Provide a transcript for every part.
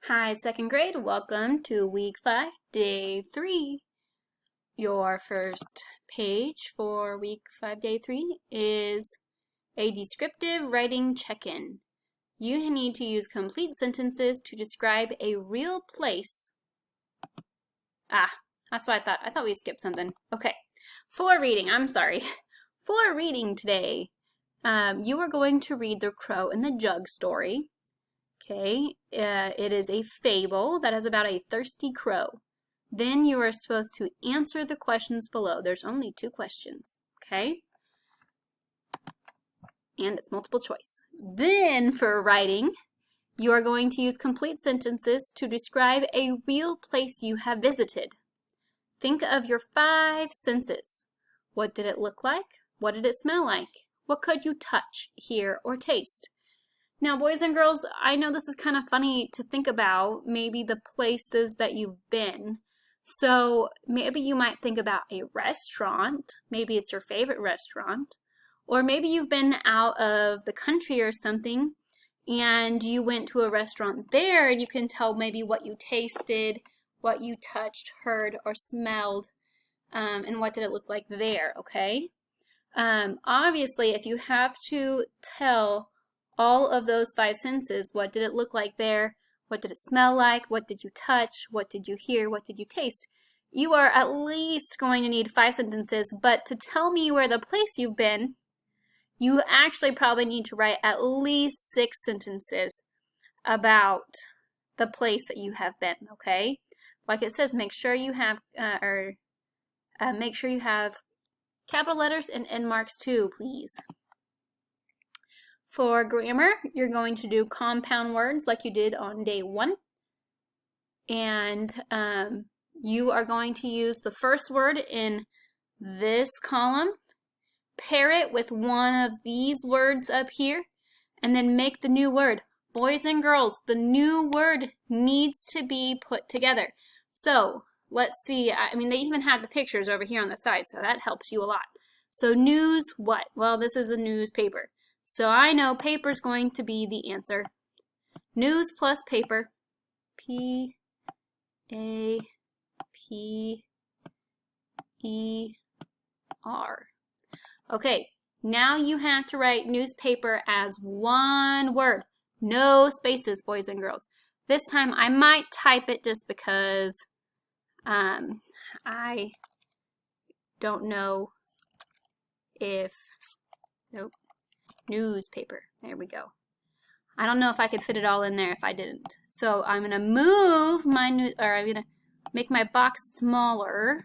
Hi, second grade. Welcome to week 5, day 3. Your first page for week 5, day 3 is a descriptive writing check-in. You need to use complete sentences to describe a real place. That's what I thought. I thought we skipped something. Okay. For reading today, you are going to read The Crow and the Jug story. Okay, it is a fable that is about a thirsty crow. Then you are supposed to answer the questions below. There's only 2 questions, okay? And it's multiple choice. Then for writing, you are going to use complete sentences to describe a real place you have visited. Think of your 5 senses. What did it look like? What did it smell like? What could you touch, hear, or taste? Now, boys and girls, I know this is kind of funny to think about, maybe the places that you've been. So maybe you might think about a restaurant. Maybe it's your favorite restaurant. Or maybe you've been out of the country or something, and you went to a restaurant there, and you can tell maybe what you tasted, what you touched, heard, or smelled, and what did it look like there, okay? Obviously, if you have to tell all of those 5 senses, what did it look like there? What did it smell like? What did you touch? What did you hear? What did you taste? You are at least going to need 5 sentences, but to tell me where the place you've been, you actually probably need to write at least 6 sentences about the place that you have been, okay? Like it says, make sure you have capital letters and end marks too, please. For grammar, you're going to do compound words like you did on day 1. And you are going to use the first word in this column, pair it with one of these words up here, and then make the new word. Boys and girls, the new word needs to be put together. So let's see. I mean, they even have the pictures over here on the side, so that helps you a lot. So news what? Well, this is a newspaper. So I know paper is going to be the answer. News plus paper. P-A-P-E-R. Okay, now you have to write newspaper as one word. No spaces, boys and girls. This time I might type it just because I don't know if, nope. Newspaper. There we go. I don't know if I could fit it all in there if I didn't. So I'm going to move my I'm going to make my box smaller.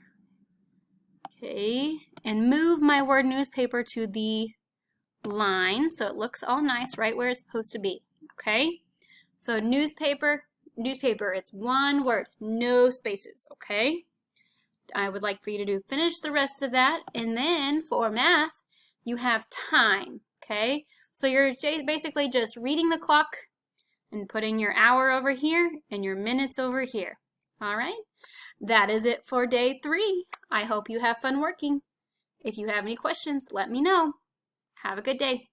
Okay. And move my word newspaper to the line so it looks all nice right where it's supposed to be. Okay. So newspaper, it's one word, no spaces. Okay. I would like for you to finish the rest of that. And then for math, you have time. Okay, so you're basically just reading the clock and putting your hour over here and your minutes over here. All right, that is it for day 3. I hope you have fun working. If you have any questions, let me know. Have a good day.